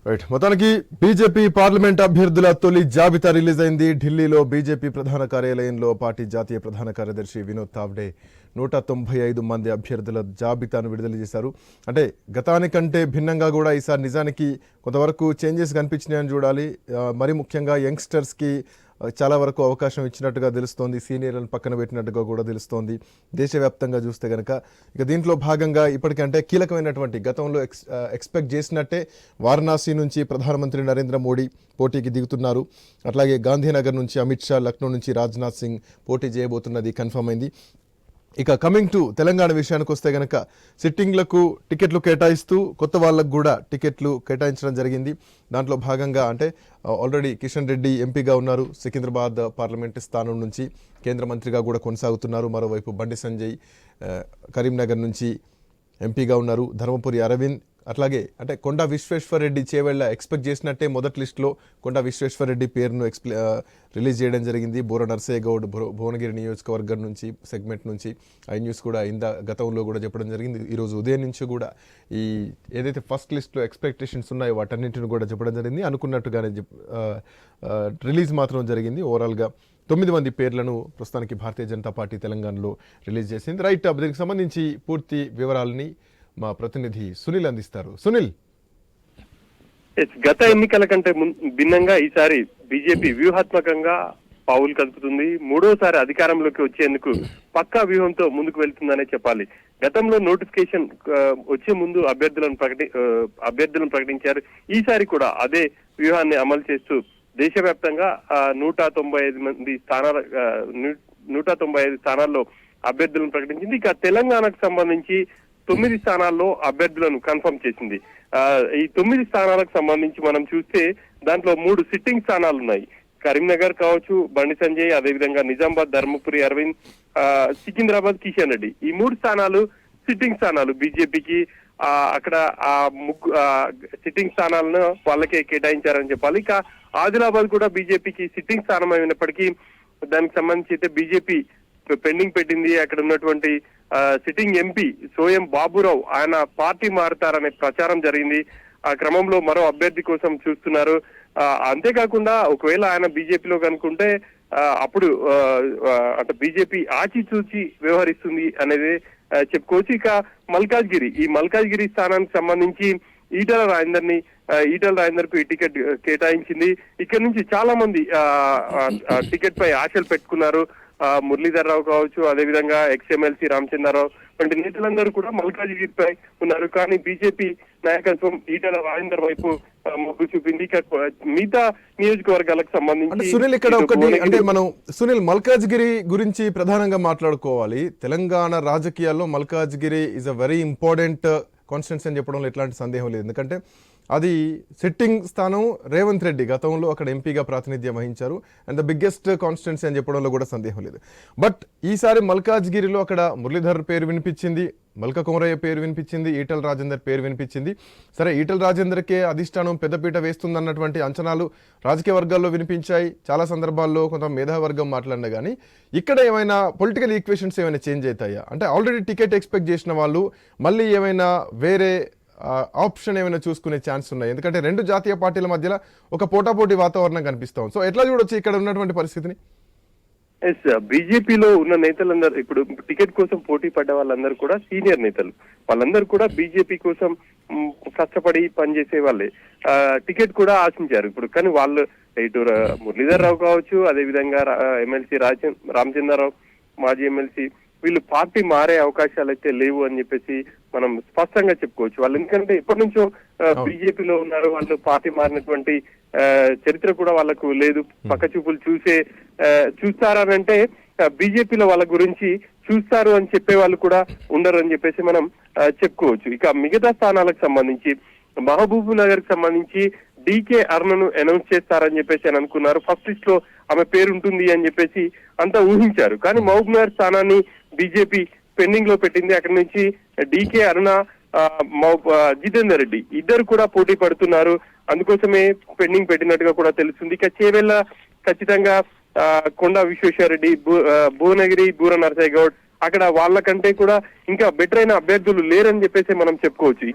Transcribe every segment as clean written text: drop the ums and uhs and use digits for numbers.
Right మొత్తానికి BJP parliament అభ్యర్థుల తొలి జాబితా రిలీజ్ అయింది. ఢిల్లీలో బీజేపీ ప్రధాన కార్యాలయంలో పార్టీ జాతీయ ప్రధాన కార్యదర్శి వినోద్ తావ్డే 195 మంది అభ్యర్థుల జాబితాను విడుదల చేశారు. అంటే గతానికంటే భిన్నంగా కూడా ఈసారి నిజానికి కొంతవరకు చేంజెస్ కనిపించినాయని చూడాలి. మరి ముఖ్యంగా యంగ్స్టర్స్కి చాలా వరకు అవకాశం ఇచ్చినట్టుగా తెలుస్తోంది. సీనియర్లను పక్కన పెట్టినట్టుగా కూడా తెలుస్తోంది. దేశవ్యాప్తంగా చూస్తే కనుక ఇక దీంట్లో భాగంగా ఇప్పటికంటే కీలకమైనటువంటి గతంలో ఎక్స్పెక్ట్ చేసినట్టే వారణాసి నుంచి ప్రధానమంత్రి నరేంద్ర మోడీ పోటీకి దిగుతున్నారు. అట్లాగే గాంధీనగర్ నుంచి అమిత్ షా, లక్నో నుంచి రాజ్నాథ్ సింగ్ పోటీ చేయబోతున్నది కన్ఫర్మ్ అయింది. ఇక కమింగ్ టు తెలంగాణ విషయానికి వస్తే కనుక సిట్టింగ్లకు టికెట్లు కేటాయిస్తూ కొత్త వాళ్ళకు కూడా టికెట్లు కేటాయించడం జరిగింది. దాంట్లో భాగంగా అంటే ఆల్రెడీ కిషన్ రెడ్డి ఎంపీగా ఉన్నారు. సికింద్రాబాద్ పార్లమెంటు స్థానం నుంచి కేంద్ర మంత్రిగా కూడా కొనసాగుతున్నారు. మరోవైపు బండి సంజయ్ కరీంనగర్ నుంచి ఎంపీగా ఉన్నారు. ధర్మపురి అరవింద్ అట్లాగే అంటే కొండా విశ్వేశ్వరరెడ్డి చేవెళ్ళ ఎక్స్పెక్ట్ చేసినట్టే మొదటి లిస్టులో కొండా విశ్వేశ్వరరెడ్డి పేరును రిలీజ్ చేయడం జరిగింది. బోర నర్సయ్య గౌడ్ భువనగిరి నియోజకవర్గం నుంచి సెగ్మెంట్ నుంచి ఐ న్యూస్ కూడా గతంలో కూడా చెప్పడం జరిగింది. ఈరోజు ఉదయం నుంచి కూడా ఈ ఏదైతే ఫస్ట్ లిస్ట్లో ఎక్స్పెక్టేషన్స్ ఉన్నాయో వాటన్నింటిని కూడా చెప్పడం జరిగింది. అనుకున్నట్టుగానే రిలీజ్ మాత్రం జరిగింది. ఓవరాల్గా 9 మంది పేర్లను ప్రస్తుతానికి భారతీయ జనతా పార్టీ తెలంగాణలో రిలీజ్ చేసింది. రైట్, దీనికి సంబంధించి పూర్తి వివరాలని మా ప్రతినిధి సునీల్ అందిస్తారు. సునీల్, గత ఎన్నికల కంటే భిన్నంగా ఈసారి బీజేపీ వ్యూహాత్మకంగా పావులు కదుపుతుంది. మూడోసారి అధికారంలోకి వచ్చేందుకు పక్కా వ్యూహంతో ముందుకు వెళ్తుందనే చెప్పాలి. గతంలో నోటిఫికేషన్ వచ్చే ముందు అభ్యర్థులను ప్రకటించారు. ఈసారి కూడా అదే వ్యూహాన్ని అమలు చేస్తూ దేశవ్యాప్తంగా 195 స్థానాల్లో అభ్యర్థులను ప్రకటించింది. ఇక తెలంగాణకు సంబంధించి 9 స్థానాల్లో అభ్యర్థులను కన్ఫర్మ్ చేసింది. ఈ 9 స్థానాలకు సంబంధించి మనం చూస్తే దాంట్లో 3 సిట్టింగ్ స్థానాలు ఉన్నాయి. కరీంనగర్ కావచ్చు, బండి సంజయ్, అదేవిధంగా నిజామాబాద్ ధర్మపురి అరవింద్, సికింద్రాబాద్ కిషన్ రెడ్డి. ఈ 3 స్థానాలు సిట్టింగ్ స్థానాలు బీజేపీకి. అక్కడ సిట్టింగ్ స్థానాలను వాళ్ళకే కేటాయించారని చెప్పాలి. ఇక ఆదిలాబాద్ కూడా బీజేపీకి సిట్టింగ్ స్థానం అయినప్పటికీ దానికి సంబంధించి అయితే బీజేపీ పెండింగ్ పెట్టింది. అక్కడ ఉన్నటువంటి సిట్టింగ్ ఎంపీ సోయం బాబురావు ఆయన పార్టీ మారుతారనే ప్రచారం జరిగింది. ఆ క్రమంలో మరో అభ్యర్థి కోసం చూస్తున్నారు. అంతేకాకుండా ఒకవేళ ఆయన బీజేపీలో కనుకుంటే అప్పుడు అంటే బీజేపీ ఆచితూచి వ్యవహరిస్తుంది అనేది చెప్పుకోవచ్చు. ఇక ఈ మల్కాజ్గిరి స్థానానికి సంబంధించి ఈటల రాజేందర్కు ఈ టికెట్ కేటాయించింది. ఇక్కడ నుంచి చాలా మంది టికెట్ పై ఆశలు పెట్టుకున్నారు. మురళీధర్ రావు కావచ్చు, అదేవిధంగా ఎక్స్ఎమ్మెల్సీ రామచంద్రరావు వంటి నేతలందరూ కూడా మల్కాజ్గిరిపై ఉన్నారు. కానీ బీజేపీ నాయకత్వం ఈటల రాజేందర్ వైపు మొగ్గు చూపింది. మిగతా నియోజకవర్గాలకు సంబంధించి సునీల్ ఇక్కడ ఒకటి అంటే మనం మల్కాజ్గిరి గురించి ప్రధానంగా మాట్లాడుకోవాలి. తెలంగాణ రాజకీయాల్లో Malkajgiri is a very important constituency అని చెప్పడంలో ఎట్లాంటి సందేహం లేదు. ఎందుకంటే అది సిట్టింగ్ స్థానం. రేవంత్ రెడ్డి గతంలో అక్కడ ఎంపీగా ప్రాతినిధ్యం వహించారు. అండ్ ద బిగ్గెస్ట్ కాన్స్టిట్యున్సీ అని చెప్పడంలో కూడా సందేహం లేదు. బట్ ఈసారి మల్కాజ్గిరిలో అక్కడ మురళీధర్ పేరు వినిపించింది, మల్క కుమరయ్య పేరు వినిపించింది, ఈటల రాజేందర్ పేరు వినిపించింది. సరే, ఈటల రాజేందర్కే అధిష్టానం పెద్దపీట వేస్తుందన్నటువంటి అంచనాలు రాజకీయ వర్గాల్లో వినిపించాయి. చాలా సందర్భాల్లో కొంత మేధావర్గం మాట్లాడినా కానీ ఇక్కడ ఏమైనా పొలిటికల్ ఈక్వేషన్స్ ఏమైనా చేంజ్ అవుతాయా? అంటే ఆల్రెడీ టికెట్ ఎక్స్పెక్ట్ చేసిన వాళ్ళు మళ్ళీ ఏమైనా వేరే ఆప్షన్ ఏమైనా చూసుకునే ఛాన్స్ ఉన్నాయి? ఎందుకంటే 2 జాతీయ పార్టీల మధ్యలో ఒక పోటాపోటీ వాతావరణం కనిపిస్తాం. సో ఎట్లా చూడొచ్చు ఇక్కడ ఉన్నటువంటి పరిస్థితిని? బీజేపీలో ఉన్న నేతలందరూ ఇప్పుడు టికెట్ కోసం పోటీ పడ్డ వాళ్ళందరూ కూడా సీనియర్ నేతలు. వాళ్ళందరూ కూడా బీజేపీ కోసం కష్టపడి పనిచేసే వాళ్ళే. టికెట్ కూడా ఆశించారు ఇప్పుడు. కానీ వాళ్ళు ఇటు మురళీధర్ రావు కావచ్చు, అదేవిధంగా ఎమ్మెల్సీ రామచంద్రరావు మాజీ ఎమ్మెల్సీ, వీళ్ళు పార్టీ మారే అవకాశాలు అయితే లేవు అని చెప్పేసి మనం స్పష్టంగా చెప్పుకోవచ్చు. వాళ్ళు ఎందుకంటే ఎప్పటి నుంచో బీజేపీలో ఉన్నారు. వాళ్ళు పార్టీ మారినటువంటి చరిత్ర కూడా వాళ్ళకు లేదు. పక్క చూపులు చూస్తారనంటే బీజేపీలో వాళ్ళ గురించి చూస్తారు అని చెప్పే వాళ్ళు కూడా ఉండరు అని చెప్పేసి మనం చెప్పుకోవచ్చు. ఇక మిగతా స్థానాలకు సంబంధించి మహబూబ్ నగర్ కి సంబంధించి డీకే అరుణను అనౌన్స్ చేస్తారని చెప్పేసి అని అనుకున్నారు. ఫస్ట్ లిస్ట్ లో ఆమె పేరు ఉంటుంది అని చెప్పేసి అంతా ఊహించారు. కానీ మహబూబ్ నగర్ స్థానాన్ని బీజేపీ పెండింగ్ లో పెట్టింది. అక్కడి నుంచి డీకే అరుణ, జితేందర్ రెడ్డి ఇద్దరు కూడా పోటీ పడుతున్నారు. అందుకోసమే పెండింగ్ పెట్టినట్టుగా కూడా తెలుస్తుంది. ఇక చేవెళ్ళ ఖచ్చితంగా కొండా విశ్వేశ్వరరెడ్డి, భువనగిరి బూర నరసయ్య గౌడ్, అక్కడ వాళ్ళకంటే కూడా ఇంకా బెటర్ అయిన అభ్యర్థులు లేరని చెప్పేసి మనం చెప్పుకోవచ్చు.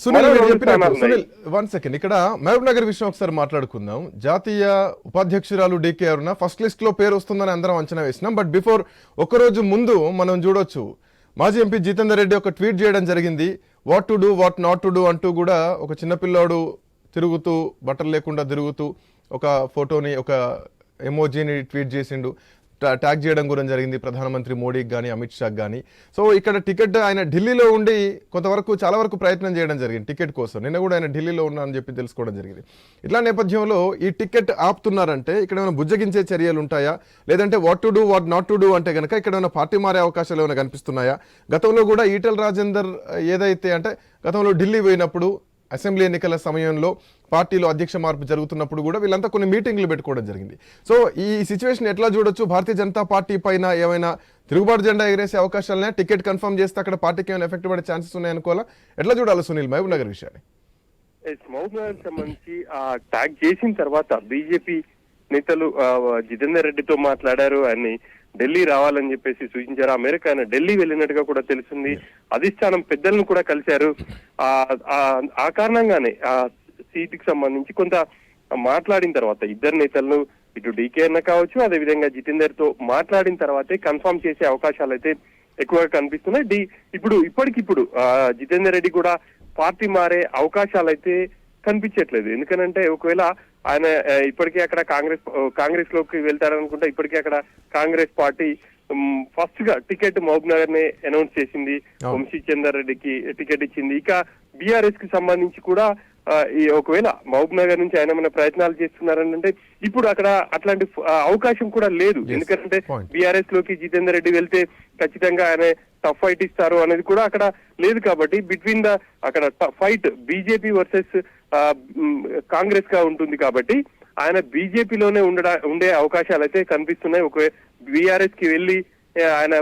సునీల్ మరో మీరు రెండు చెప్పినట్టు, స్థానాలు ఉన్నాయి. సునీల్ 1 సెకండ్, ఇక్కడ మహబూబ్ నగర్ విషయం ఒకసారి మాట్లాడుకుందాం. జాతీయ ఉపాధ్యక్షురాలు డీకే అరుణ ఫస్ట్ లిస్ట్ లో పేరు వస్తుందని అందరం అంచనా వేసినాం. బట్ బిఫోర్ ఒకరోజు ముందు మనం చూడొచ్చు, మాజీ ఎంపీ జితేందర్ రెడ్డి ఒక ట్వీట్ చేయడం జరిగింది. What to do what not to do అంటూ కూడా ఒక చిన్నపిల్లాడు తిరుగుతూ బట్టలు లేకుండా తిరుగుతూ ఒక ఫోటోని, ఒక ఎమోజీని ట్వీట్ చేసిండు. ట్యాగ్ చేయడం కూడా జరిగింది ప్రధానమంత్రి మోడీకి కానీ అమిత్ షాకి కానీ. సో ఇక్కడ టికెట్ ఆయన ఢిల్లీలో ఉండి కొంతవరకు చాలా వరకు ప్రయత్నం చేయడం జరిగింది టికెట్ కోసం. నిన్న కూడా ఆయన ఢిల్లీలో ఉన్నా అని చెప్పి తెలుసుకోవడం జరిగింది. ఇట్లా నేపథ్యంలో ఈ టికెట్ ఆపుతున్నారంటే ఇక్కడ ఏమైనా బుజ్జగించే చర్యలు ఉంటాయా, లేదంటే what to do what not to do అంటే కనుక ఇక్కడ ఏమైనా పార్టీ మారే అవకాశాలు ఏమైనా కనిపిస్తున్నాయా? గతంలో కూడా ఈటెల రాజేందర్ ఏదైతే అంటే గతంలో ఢిల్లీ పోయినప్పుడు అసెంబ్లీ ఎన్నికల సమయంలో పార్టీలో అధ్యక్ష మార్పు జరుగుతున్నప్పుడు కూడా వీళ్ళంతా కొన్ని మీటింగ్లు పెట్టుకోవడం జరిగింది. సో ఈ సిచ్యువేషన్ ఎట్లా చూడొచ్చు? భారతీయ జనతా పార్టీ పైన ఏమైనా తిరుగుబాటు జెండా ఎగరేసే అవకాశాలనే? టికెట్ కన్ఫర్మ్ చేస్తే అక్కడ పార్టీకి ఏమైనా ఎఫెక్ట్ పడే ఛాన్సెస్ ఉన్నాయనుకోవాలా? ఎట్లా చూడాలి సునీల్ మహబూబ్ నగర్ విషయాన్ని? మహబూబ్ నగర్ సంబంధించి ఆ ట్యాగ్ చేసిన తర్వాత బీజేపీ నేతలు జితేందర్ రెడ్డితో మాట్లాడారు, ఆయన్ని ఢిల్లీ రావాలని చెప్పేసి సూచించారు. ఆ మేరకు ఆయన ఢిల్లీ వెళ్ళినట్టుగా కూడా తెలిసింది. అధిష్టానం పెద్దలను కూడా కలిశారు. ఆ కారణంగానే ఆ సీటుకి సంబంధించి కొంత మాట్లాడిన తర్వాత ఇద్దరు నేతలను, ఇటు డీకే అన్న కావచ్చు, అదే విధంగా జితేందర్ తో మాట్లాడిన తర్వాతే కన్ఫర్మ్ చేసే అవకాశాలు అయితే ఎక్కువగా కనిపిస్తున్నాయి. ఇప్పటికిప్పుడు జితేందర్ రెడ్డి కూడా పార్టీ మారే అవకాశాలు అయితే కనిపించట్లేదు. ఎందుకనంటే ఒకవేళ ఆయన ఇప్పటికే అక్కడ కాంగ్రెస్ లోకి వెళ్తారనుకుంటే ఇప్పటికే అక్కడ కాంగ్రెస్ పార్టీ ఫస్ట్ గా టికెట్ మహబూబ్ నగర్ నే అనౌన్స్ చేసింది. వంశీ చందర్ రెడ్డికి టికెట్ ఇచ్చింది. ఇక బీఆర్ఎస్ కి సంబంధించి కూడా ఒకవేళ మహబూబ్ నగర్ నుంచి ఆయన ఏమైనా ప్రయత్నాలు చేస్తున్నారంటే ఇప్పుడు అక్కడ అట్లాంటి అవకాశం కూడా లేదు. ఎందుకంటే బీఆర్ఎస్ లోకి జితేందర్ రెడ్డి వెళ్తే ఖచ్చితంగా ఆయన టఫ్ ఫైట్ ఇస్తారు అనేది కూడా అక్కడ లేదు. కాబట్టి బిట్వీన్ ద అక్కడ ఫైట్ బీజేపీ వర్సెస్ కాంగ్రెస్ గా ఉంటుంది. కాబట్టి ఆయన బీజేపీలోనే ఉండే అవకాశాలు అయితే కనిపిస్తున్నాయి. ఒక బీఆర్ఎస్ కి వెళ్లి ఆయన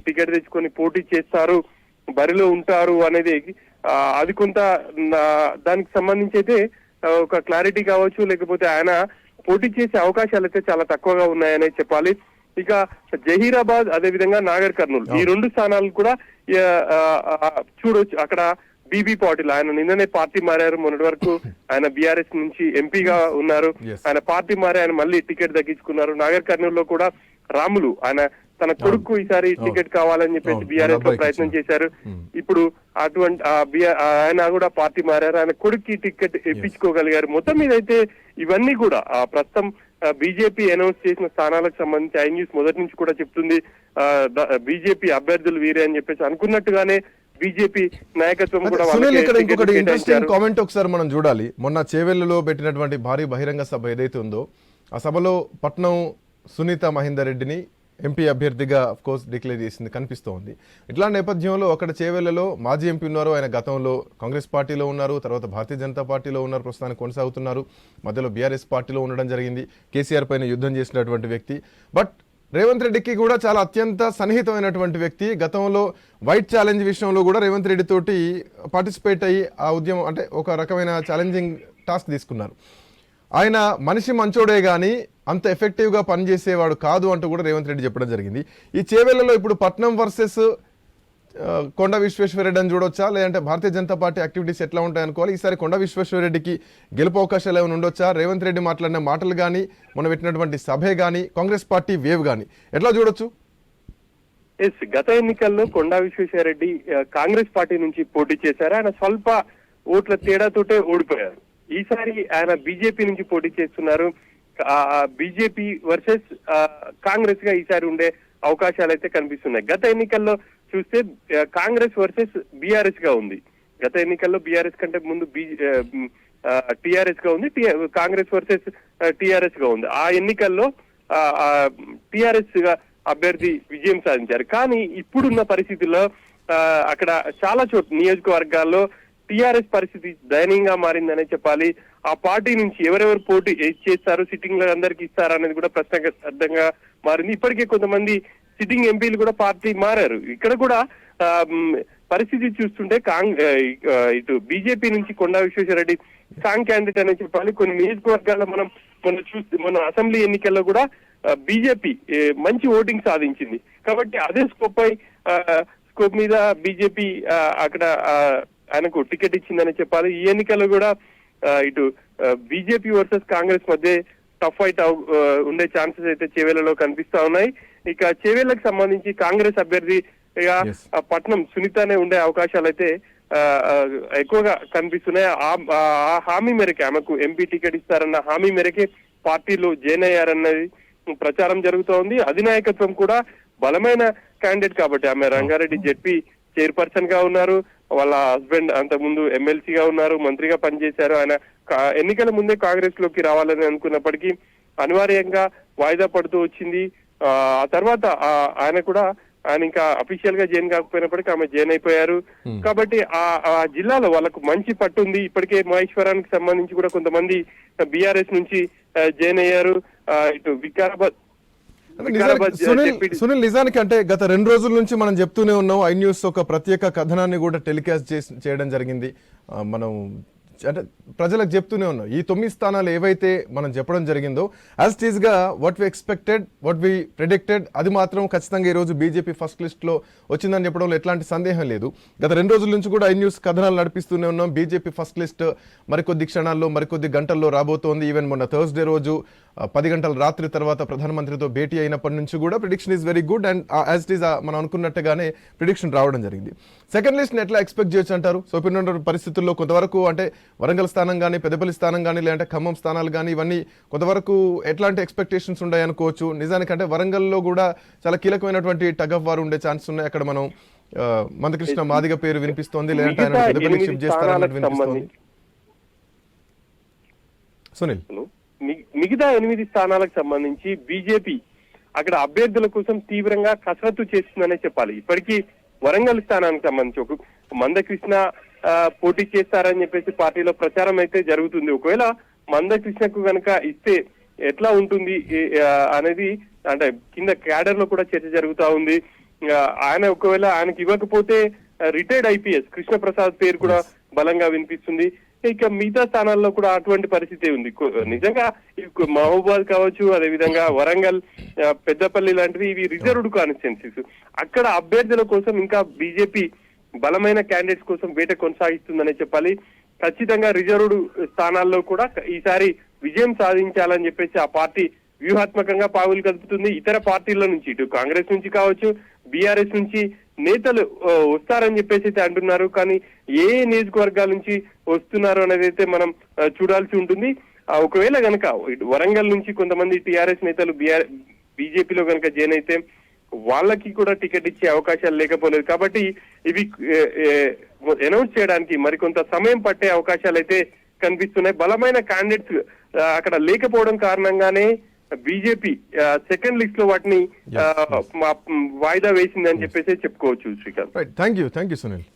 టికెట్ తెచ్చుకొని పోటీ చేస్తారు, బరిలో ఉంటారు అనేది అది కొంత దానికి సంబంధించి అయితే ఒక క్లారిటీ కావచ్చు, లేకపోతే ఆయన పోటీ చేసే అవకాశాలు అయితే చాలా తక్కువగా ఉన్నాయనే చెప్పాలి. ఇక జహీరాబాద్ అదే విధంగా నాగర్ కర్నూలు ఈ రెండు స్థానాలు కూడా చూడొచ్చు. అక్కడ బీబీ పాటిల్ ఆయన నిన్ననే పార్టీ మారారు. మొన్నటి వరకు ఆయన బీఆర్ఎస్ నుంచి ఎంపీగా ఉన్నారు. ఆయన పార్టీ మారి ఆయన మళ్ళీ టికెట్ దక్కించుకున్నారు. నాగర్ కర్నూలులో కూడా రాములు ఆయన తన కొడుకు ఈసారి టికెట్ కావాలని చెప్పేసి బీఆర్ఎస్ లో ప్రయత్నం చేశారు. ఇప్పుడు అటువంటి ఆయన కూడా పార్టీ మారారు. ఆయన కొడుక్కి టికెట్ ఇప్పించుకోగలిగారు. మొత్తం మీద అయితే ఇవన్నీ కూడా ప్రస్తుతం బీజేపీ అనౌన్స్ చేసిన స్థానాలకు సంబంధించి ఐ న్యూస్ మొదటి నుంచి కూడా చెప్తుంది బీజేపీ అభ్యర్థులు వీరే అని చెప్పేసి. అనుకున్నట్టుగానే బీజేపీ నాయకత్వం కూడా ఇంకొకటి ఇంట్రెస్టింగ్ కామెంట్ ఒకసారి మనం చూడాలి. మొన్న చేవెళ్లలో పెట్టినటువంటి భారీ బహిరంగ సభ ఏదైతే ఉందో ఆ సభలో పట్నం సునీత మహేందర్ రెడ్డిని ఎంపీ అభ్యర్థిగా అఫ్ కోర్స్ డిక్లేర్ చేసింది కనిపిస్తోంది. ఇట్లా నేపథ్యంలో అక్కడ చేవెళ్లలో మాజీ ఎంపీ ఉన్నారు. ఆయన గతంలో కాంగ్రెస్ పార్టీలో ఉన్నారు, తర్వాత భారతీయ జనతా పార్టీలో ఉన్నారు, ప్రస్తుతానికి కొనసాగుతున్నారు. మధ్యలో బీఆర్ఎస్ పార్టీలో ఉండడం జరిగింది. కేసీఆర్ పైన యుద్ధం చేసినటువంటి వ్యక్తి. బట్ రేవంత్ రెడ్డికి కూడా చాలా అత్యంత సన్నిహితమైనటువంటి వ్యక్తి. గతంలో వైట్ ఛాలెంజ్ విషయంలో కూడా రేవంత్ రెడ్డి తోటి పార్టిసిపేట్ అయ్యి ఆ ఉద్యమం అంటే ఒక రకమైన ఛాలెంజింగ్ టాస్క్ తీసుకున్నారు. ఆయన మనిషి మంచోడే కానీ అంత ఎఫెక్టివ్గా పనిచేసేవాడు కాదు అంటూ కూడా రేవంత్ రెడ్డి చెప్పడం జరిగింది. ఈ చేవెళ్లలో ఇప్పుడు పట్నం వర్సెస్ కొండ విశ్వేశ్వరరెడ్డి అని చూడొచ్చా, లేదంటే భారతీయ జనతా పార్టీ యాక్టివిటీస్ ఎట్లా ఉంటాయి అనుకోవాలి? ఈసారి కొండ విశ్వేశ్వరరెడ్డికి గెలుపు అవకాశాలు ఏమైనా ఉండొచ్చా? రేవంత్ రెడ్డి మాట్లాడిన మాటలు కానీ మనం పెట్టినటువంటి సభే కానీ కాంగ్రెస్ పార్టీ వేవ్ కానీ ఎట్లా చూడొచ్చు? గత ఎన్నికల్లో కొండా విశ్వేశ్వరరెడ్డి కాంగ్రెస్ పార్టీ నుంచి పోటీ చేశారు. ఆయన స్వల్ప ఓట్ల తేడాతోటే ఓడిపోయారు. ఈసారి ఆయన బీజేపీ నుంచి పోటీ చేస్తున్నారు. బీజేపీ వర్సెస్ కాంగ్రెస్ గా ఈసారి ఉండే అవకాశాలు అయితే కనిపిస్తున్నాయి. గత ఎన్నికల్లో చూస్తే కాంగ్రెస్ వర్సెస్ బీఆర్ఎస్ గా ఉంది. గత ఎన్నికల్లో బీఆర్ఎస్ కంటే ముందు టీఆర్ఎస్ గా ఉంది. కాంగ్రెస్ వర్సెస్ టీఆర్ఎస్ గా ఉంది. ఆ ఎన్నికల్లో టీఆర్ఎస్ గా అభ్యర్థి విజయం సాధించారు. కానీ ఇప్పుడున్న పరిస్థితుల్లో అక్కడ చాలా నియోజకవర్గాల్లో టీఆర్ఎస్ పరిస్థితి దయనీయంగా మారిందనే చెప్పాలి. ఆ పార్టీ నుంచి ఎవరెవరు పోటీ చేస్తారు, సిట్టింగ్ లో అందరికి ఇస్తారా అనేది కూడా ప్రశ్నార్థంగా మారింది. ఇప్పటికే కొంతమంది సిట్టింగ్ ఎంపీలు కూడా పార్టీ మారారు. ఇక్కడ కూడా పరిస్థితి చూస్తుంటే ఇటు బీజేపీ నుంచి కొండా విశ్వేశ్వరరెడ్డి స్ట్రాంగ్ క్యాండిడేట్ అని చెప్పాలి. కొన్ని నియోజకవర్గాల్లో మన అసెంబ్లీ ఎన్నికల్లో కూడా బీజేపీ మంచి ఓటింగ్ సాధించింది. కాబట్టి అదే స్కోప్ పై స్కోప్ మీద బీజేపీ అక్కడ ఆయనకు టికెట్ ఇచ్చిందని చెప్పాలి. ఈ ఎన్నికల్లో కూడా ఇటు బీజేపీ వర్సెస్ కాంగ్రెస్ మధ్య టఫ్ ఫైట్ ఉండే ఛాన్సెస్ అయితే చేవేళ్లలో కనిపిస్తా ఉన్నాయి. ఇక చేవేళ్లకు సంబంధించి కాంగ్రెస్ అభ్యర్థిగా పట్నం సునీతనే ఉండే అవకాశాలు అయితే ఎక్కువగా కనిపిస్తున్నాయి. ఆ హామీ మేరకే ఆమెకు ఎంపీ టికెట్ ఇస్తారన్న హామీ మేరకే పార్టీలో జాయిన్ అయ్యారన్నది ప్రచారం జరుగుతోంది. అధినాయకత్వం కూడా బలమైన క్యాండిడేట్ కాబట్టి ఆమె రంగారెడ్డి జెడ్పీ చైర్పర్సన్ గా ఉన్నారు. వాళ్ళ హస్బెండ్ అంతకుముందు ఎమ్మెల్సీగా ఉన్నారు, మంత్రిగా పనిచేశారు. ఆయన ఎన్నికల ముందే కాంగ్రెస్ లోకి రావాలని అనుకున్నప్పటికీ అనివార్యంగా వాయిదా పడుతూ వచ్చింది. ఆ తర్వాత ఆయన ఇంకా అఫీషియల్ గా జాయిన్ కాకపోయినప్పటికీ ఆమె జాయిన్ అయిపోయారు. కాబట్టి ఆ జిల్లాలో వాళ్ళకు మంచి పట్టుంది. ఇప్పటికే మహేశ్వరానికి సంబంధించి కూడా కొంతమంది బీఆర్ఎస్ నుంచి జాయిన్ అయ్యారు. ఇటు వికారాబాద్ సునీల్, నిజానికి అంటే గత 2 రోజుల నుంచి మనం చెప్తూనే ఉన్నాం. ఐ న్యూస్ ఒక ప్రత్యేక కథనాన్ని కూడా టెలికాస్ట్ చేయడం జరిగింది. మనం అంటే ప్రజలకు చెప్తూనే ఉన్నాం, ఈ 9 స్థానాలు ఏవైతే మనం చెప్పడం జరిగిందో యాజ్ ఇట్ ఈస్ గా what we expected, what we predicted, అది మాత్రం ఖచ్చితంగా ఈ రోజు బీజేపీ ఫస్ట్ లిస్ట్ లో వచ్చిందని చెప్పడంలో ఎట్లాంటి సందేహం లేదు. గత 2 రోజుల నుంచి కూడా ఐ న్యూస్ కథనాలు నడిపిస్తూనే ఉన్నాం. బీజేపీ ఫస్ట్ లిస్ట్ మరికొద్ది క్షణాల్లో, మరికొద్ది గంటల్లో రాబోతోంది. ఈవెన్ మొన్న థర్స్డే రోజు 10 గంటల రాత్రి తర్వాత ప్రధానమంత్రితో భేటీ అయినప్పటి నుంచి కూడా prediction is very good and as it is మనం అనుకున్నట్టుగానే ప్రిడిక్షన్ రావడం జరిగింది. సెకండ్ లిస్ట్ ఎట్లా ఎక్స్పెక్ట్ చేయొచ్చు అంటారు? సో ఇప్పుడు పరిస్థితుల్లో కొంతవరకు అంటే వరంగల్ స్థానం కానీ, పెద్దపల్లి స్థానం కానీ, లేదంటే ఖమ్మం స్థానాలు కానీ, ఇవన్నీ కొంతవరకు ఎట్లాంటి ఎక్స్పెక్టేషన్స్ ఉన్నాయి అనుకోవచ్చు? నిజానికంటే వరంగల్లో కూడా చాలా కీలకమైనటువంటి టగ్ ఆఫ్ వార్ ఉండే ఛాన్స్ ఉన్నాయి. అక్కడ మనం మందకృష్ణ మాదిగ పేరు వినిపిస్తోంది, లేదంటే ఆయన పెద్దపల్లికి షిఫ్ట్ చేస్తారన్నట్టు వినిపిస్తోంది. సునీల్, మిగతా 8 స్థానాలకు సంబంధించి బీజేపీ అక్కడ అభ్యర్థుల కోసం తీవ్రంగా కసరత్తు చేస్తుందనే చెప్పాలి. ఇప్పటికీ వరంగల్ స్థానానికి సంబంధించి ఒక మందకృష్ణ పోటీ చేస్తారని చెప్పేసి పార్టీలో ప్రచారం అయితే జరుగుతుంది. ఒకవేళ మందకృష్ణకు కనుక ఇస్తే ఎట్లా ఉంటుంది అనేది అంటే కింద క్యాడర్ లో కూడా చర్చ జరుగుతా ఉంది. ఒకవేళ ఆయనకి ఇవ్వకపోతే రిటైర్డ్ ఐపీఎస్ కృష్ణ ప్రసాద్ పేరు కూడా బలంగా వినిపిస్తుంది. ఇక మిగతా స్థానాల్లో కూడా అటువంటి పరిస్థితి ఉంది. నిజంగా మహబూబాద్ కావచ్చు, అదే విధంగా వరంగల్, పెద్దపల్లి లాంటివి ఇవి రిజర్వ్డ్ కాన్స్టిట్యున్సీస్. అక్కడ అభ్యర్థుల కోసం ఇంకా బీజేపీ బలమైన క్యాండిడేట్స్ కోసం వేట కొనసాగిస్తుందనే చెప్పాలి. ఖచ్చితంగా రిజర్వ్డ్ స్థానాల్లో కూడా ఈసారి విజయం సాధించాలని చెప్పేసి ఆ పార్టీ వ్యూహాత్మకంగా పావులు కదుపుతుంది. ఇతర పార్టీల నుంచి, ఇటు కాంగ్రెస్ నుంచి కావచ్చు, బీఆర్ఎస్ నుంచి నేతలు వస్తారని చెప్పేసి అయితే అంటున్నారు. కానీ ఏ నియోజకవర్గాల నుంచి వస్తున్నారు అనేది అయితే మనం చూడాల్సి ఉంటుంది. ఒకవేళ గనక వరంగల్ నుంచి కొంతమంది టీఆర్ఎస్ నేతలు బీజేపీలో కనుక జాయిన్ అయితే వాళ్ళకి కూడా టికెట్ ఇచ్చే అవకాశాలు లేకపోలేదు. కాబట్టి ఇవి అనౌన్స్ చేయడానికి మరికొంత సమయం పట్టే అవకాశాలు అయితే కనిపిస్తున్నాయి. బలమైన క్యాండిడేట్స్ అక్కడ లేకపోవడం కారణంగానే బీజేపీ సెకండ్ లిస్ట్ లో వాటిని వాయిదా వేసిందని చెప్పేసి చెప్పుకోవచ్చు. Srikanth, thank you Sunil.